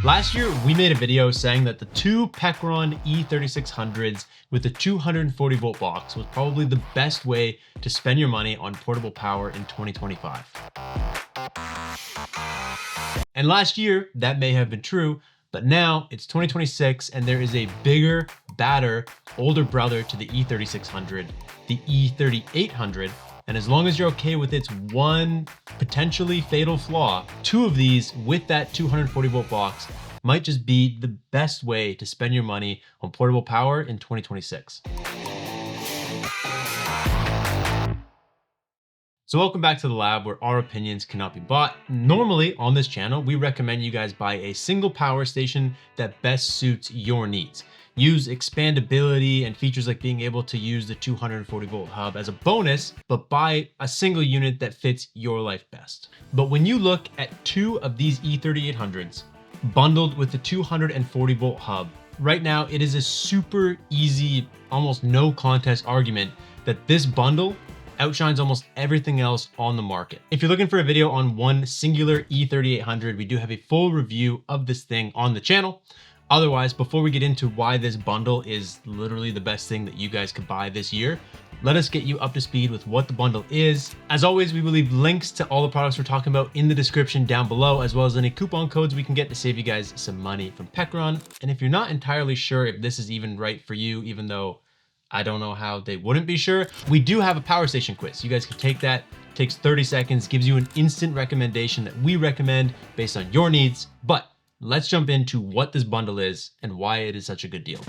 Last year, we made a video saying that the two Pecron E3600s with the 240 volt box was probably the best way to spend your money on portable power in 2025. And last year, that may have been true, but now it's 2026 and there is a bigger, badder, older brother to the E3600, the E3800. And as long as you're okay with its one potentially fatal flaw, two of these with that 240 volt box might just be the best way to spend your money on portable power in 2026. So welcome back to the lab where our opinions cannot be bought. Normally on this channel, we recommend you guys buy a single power station that best suits your needs. Use expandability and features like being able to use the 240 volt hub as a bonus, but buy a single unit that fits your life best. But when you look at two of these E3800s bundled with the 240 volt hub, right now it is a super easy, almost no contest argument that this bundle outshines almost everything else on the market. If you're looking for a video on one singular E3800, we do have a full review of this thing on the channel. Otherwise, before we get into why this bundle is literally the best thing that you guys could buy this year, let us get you up to speed with what the bundle is. As always, we will leave links to all the products we're talking about in the description down below, as well as any coupon codes we can get to save you guys some money from Pecron. And if you're not entirely sure if this is even right for you, even though I don't know how they wouldn't be sure, we do have a power station quiz. You guys can take that. It takes 30 seconds, gives you an instant recommendation that we recommend based on your needs. But let's jump into what this bundle is and why it is such a good deal.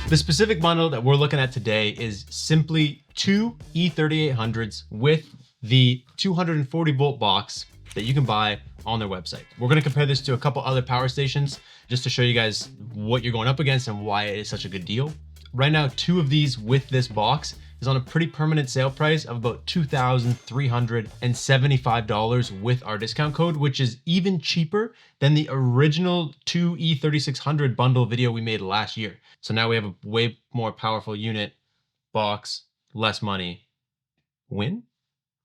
The specific bundle that we're looking at today is simply two E3800s with the 240 volt box that you can buy on their website. We're going to compare this to a couple other power stations just to show you guys what you're going up against and why it is such a good deal. Right now, two of these with this box is on a pretty permanent sale price of about $2,375 with our discount code, which is even cheaper than the original two E3600 bundle video we made last year. So now we have a way more powerful unit, box, less money. Win?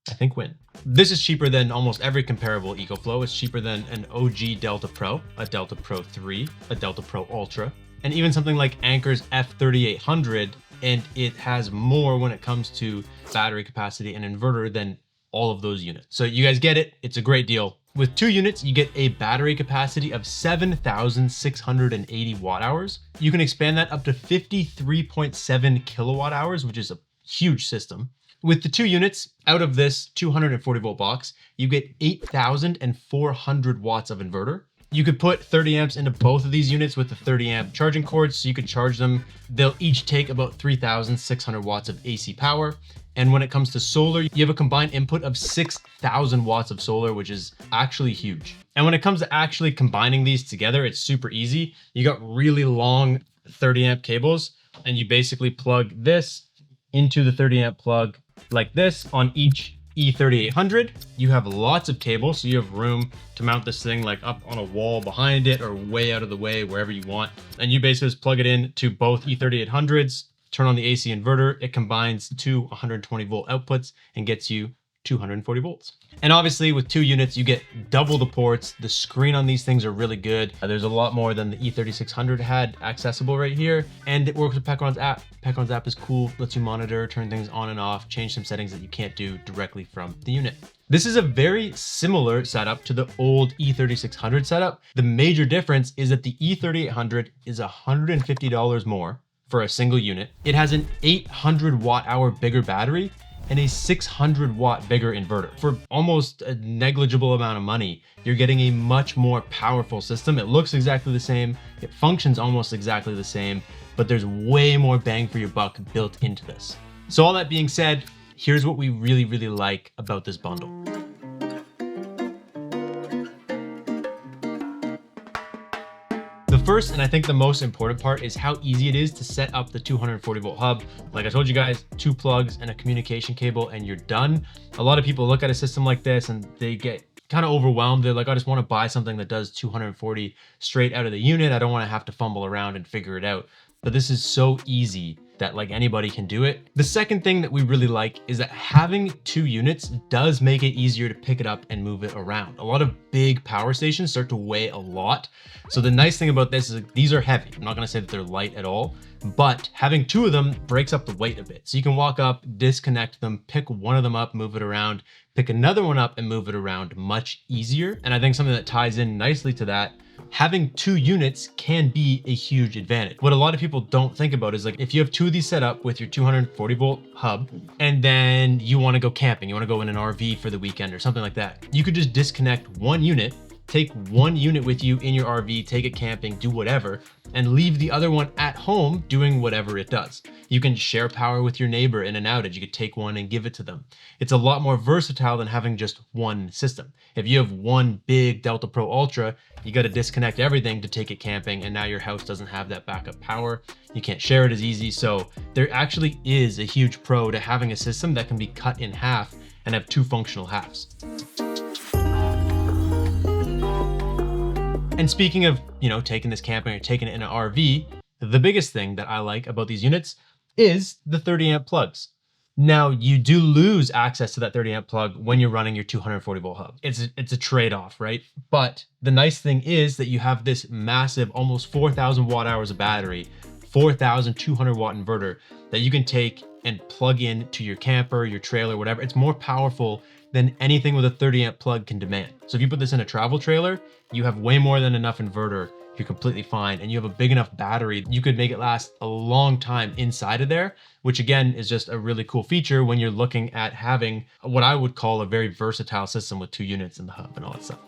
I think win. This is cheaper than almost every comparable EcoFlow. It's cheaper than an OG Delta Pro, a Delta Pro 3, a Delta Pro Ultra, and even something like Anker's F3800, and it has more when it comes to battery capacity and inverter than all of those units. So you guys get it, it's a great deal. With two units, you get a battery capacity of 7,680 watt hours. You can expand that up to 53.7 kilowatt hours, which is a huge system. With the two units, out of this 240 volt box, you get 8,400 watts of inverter. You could put 30 amps into both of these units with the 30 amp charging cords, so you could charge them. They'll each take about 3,600 watts of AC power. And when it comes to solar, you have a combined input of 6,000 watts of solar, which is actually huge. And when it comes to actually combining these together, it's super easy. You got really long 30 amp cables, and you basically plug this into the 30 amp plug like this on each E3800. You have lots of cables, so you have room to mount this thing like up on a wall behind it or way out of the way, wherever you want. And you basically just plug it in to both E3800s, turn on the AC inverter. It combines two 120 volt outputs and gets you 240 volts. And obviously with two units, you get double the ports. The screen on these things are really good. There's a lot more than the E3600 had accessible right here. And it works with Pecron's app. Pecron's app is cool, lets you monitor, turn things on and off, change some settings that you can't do directly from the unit. This is a very similar setup to the old E3600 setup. The major difference is that the E3800 is $150 more for a single unit. It has an 800 watt hour bigger battery and a 600 watt bigger inverter. For almost a negligible amount of money, you're getting a much more powerful system. It looks exactly the same, it functions almost exactly the same, but there's way more bang for your buck built into this. So all that being said, here's what we really, really like about this bundle. The first, and I think the most important part, is how easy it is to set up the 240 volt hub. Like I told you guys, two plugs and a communication cable and you're done. A lot of people look at a system like this and they get kind of overwhelmed. They're like, I just want to buy something that does 240 straight out of the unit. I don't want to have to fumble around and figure it out. But this is so easy that like anybody can do it. The second thing that we really like is that having 2 units does make it easier to pick it up and move it around. A lot of big power stations start to weigh a lot. So the nice thing about this is like, these are heavy. I'm not gonna say that they're light at all, but having 2 of them breaks up the weight a bit. So you can walk up, disconnect them, pick one of them up, move it around, pick another one up and move it around much easier. And I think something that ties in nicely to that, having 2 units can be a huge advantage. What a lot of people don't think about is like, if you have 2 of these set up with your 240 volt hub, and then you wanna go camping, you wanna go in an RV for the weekend or something like that, you could just disconnect 1 unit, take 1 unit with you in your RV, take it camping, do whatever, and leave the other one at home doing whatever it does. You can share power with your neighbor in an outage. You could take one and give it to them. It's a lot more versatile than having just one system. If you have one big Delta Pro Ultra, you got to disconnect everything to take it camping, and now your house doesn't have that backup power. You can't share it as easy. So there actually is a huge pro to having a system that can be cut in half and have 2 functional halves. And speaking of, taking this camping or taking it in an RV, the biggest thing that I like about these units is the 30 amp plugs. Now you do lose access to that 30 amp plug when you're running your 240 volt hub. It's a trade-off, right? But the nice thing is that you have this massive, almost 4,000 watt hours of battery, 4,200 watt inverter that you can take and plug in to your camper, your trailer, whatever. It's more powerful than anything with a 30 amp plug can demand. So if you put this in a travel trailer, you have way more than enough inverter. You're completely fine. And you have a big enough battery, you could make it last a long time inside of there, which again is just a really cool feature when you're looking at having what I would call a very versatile system with 2 units in the hub and all that stuff.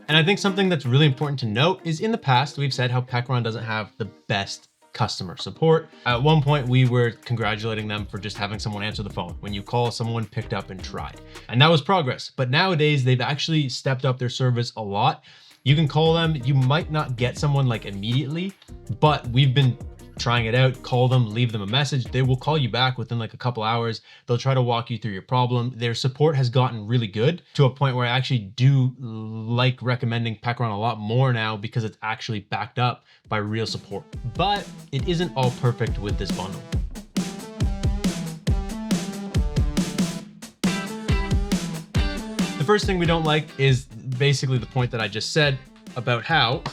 And I think something that's really important to note is in the past, we've said how Pecron doesn't have the best customer support. At one point, we were congratulating them for just having someone answer the phone. When you call, someone picked up and tried. And that was progress. But nowadays, they've actually stepped up their service a lot. You can call them. You might not get someone like immediately, but we've been trying it out. Call them, leave them a message. They will call you back within like a couple hours. They'll try to walk you through your problem. Their support has gotten really good to a point where I actually do like recommending Pecron a lot more now because it's actually backed up by real support. But it isn't all perfect with this bundle. The first thing we don't like is basically the point that I just said about how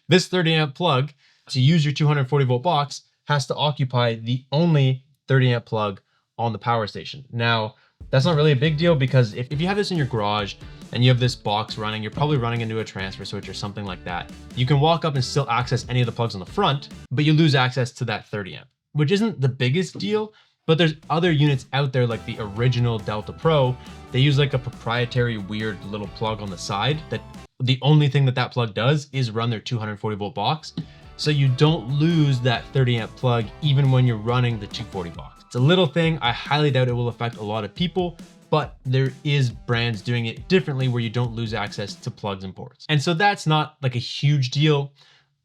this 30 amp plug to use your 240 volt box has to occupy the only 30 amp plug on the power station. Now, that's not really a big deal because if you have this in your garage and you have this box running, you're probably running into a transfer switch or something like that. You can walk up and still access any of the plugs on the front, but you lose access to that 30 amp, which isn't the biggest deal, but there's other units out there like the original Delta Pro. They use like a proprietary weird little plug on the side that the only thing that plug does is run their 240 volt box. So you don't lose that 30 amp plug even when you're running the 240 box. It's a little thing. I highly doubt it will affect a lot of people, but there is brands doing it differently where you don't lose access to plugs and ports. And so that's not like a huge deal.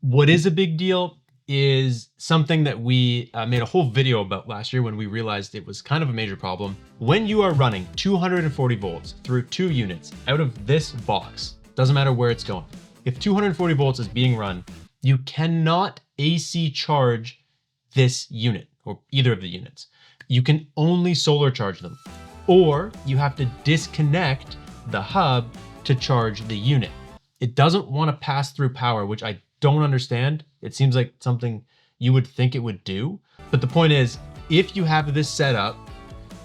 What is a big deal is something that we made a whole video about last year when we realized it was kind of a major problem. When you are running 240 volts through 2 units out of this box, doesn't matter where it's going. If 240 volts is being run, you cannot AC charge this unit or either of the units. You can only solar charge them, or you have to disconnect the hub to charge the unit. It doesn't want to pass through power, which I don't understand. It seems like something you would think it would do. But the point is, if you have this set up,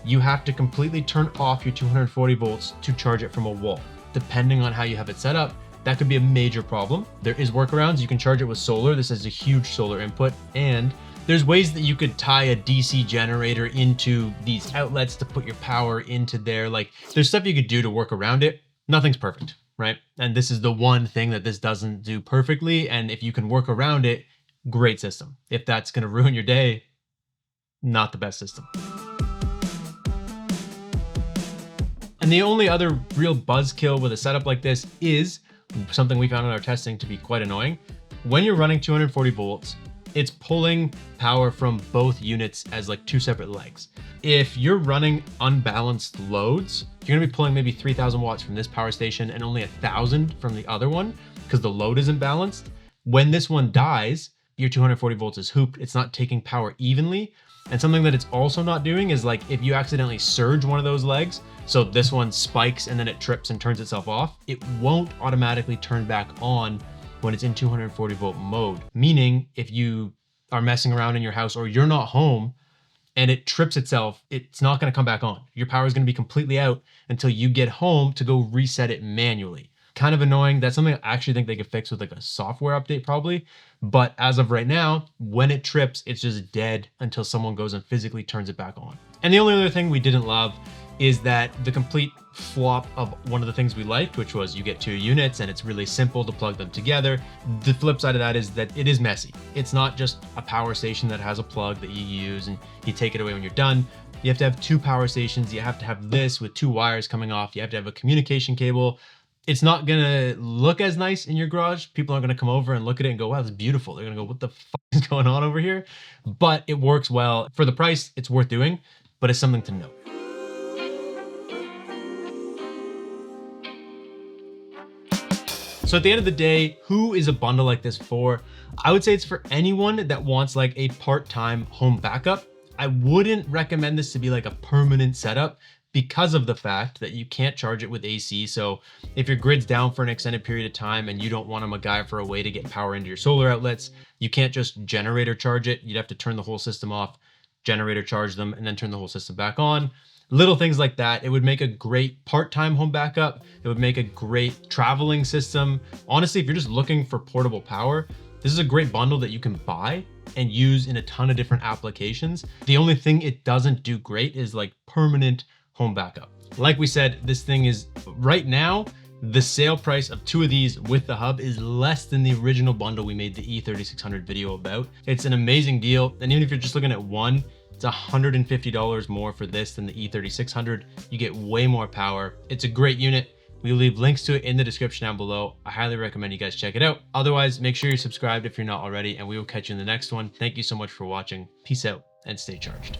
you have to completely turn off your 240 volts to charge it from a wall. Depending on how you have it set up, that could be a major problem. There is workarounds. You can charge it with solar. This is a huge solar input. And there's ways that you could tie a DC generator into these outlets to put your power into there. Like there's stuff you could do to work around it. Nothing's perfect, right? And this is the one thing that this doesn't do perfectly. And if you can work around it, great system. If that's going to ruin your day, not the best system. And the only other real buzzkill with a setup like this is something we found in our testing to be quite annoying. When you're running 240 volts, it's pulling power from both units as like 2 separate legs. If you're running unbalanced loads, you're gonna be pulling maybe 3,000 watts from this power station and only 1,000 from the other one. because the load isn't balanced. When this one dies, your 240 volts is hooped. It's not taking power evenly. And something that it's also not doing is like if you accidentally surge one of those legs, so this one spikes and then it trips and turns itself off, it won't automatically turn back on when it's in 240 volt mode. Meaning if you are messing around in your house or you're not home and it trips itself, it's not going to come back on. Your power is going to be completely out until you get home to go reset it manually. Kind of annoying. That's something I actually think they could fix with like a software update probably. But as of right now, when it trips, it's just dead until someone goes and physically turns it back on. And the only other thing we didn't love is that the complete flop of one of the things we liked, which was you get 2 units and it's really simple to plug them together. The flip side of that is that it is messy. It's not just a power station that has a plug that you use and you take it away when you're done. You have to have 2 power stations. You have to have this with 2 wires coming off. You have to have a communication cable. It's not gonna look as nice in your garage. People aren't gonna come over and look at it and go, wow, that's beautiful. They're gonna go, what the fuck is going on over here? But it works well. For the price, it's worth doing, but it's something to note. So at the end of the day, who is a bundle like this for? I would say it's for anyone that wants like a part-time home backup. I wouldn't recommend this to be like a permanent setup because of the fact that you can't charge it with AC. So if your grid's down for an extended period of time and you don't want to MacGyver a way to get power into your solar outlets, you can't just generator charge it. You'd have to turn the whole system off, generator charge them, and then turn the whole system back on. Little things like that. It would make a great part-time home backup. It would make a great traveling system. Honestly, if you're just looking for portable power, this is a great bundle that you can buy and use in a ton of different applications. The only thing it doesn't do great is like permanent home backup. Like we said, this thing is right now, the sale price of 2 of these with the hub is less than the original bundle we made the E3600 video about. It's an amazing deal. And even if you're just looking at one, it's $150 more for this than the E3600. You get way more power. It's a great unit. We'll leave links to it in the description down below. I highly recommend you guys check it out. Otherwise, make sure you're subscribed if you're not already, and we will catch you in the next one. Thank you so much for watching. Peace out and stay charged.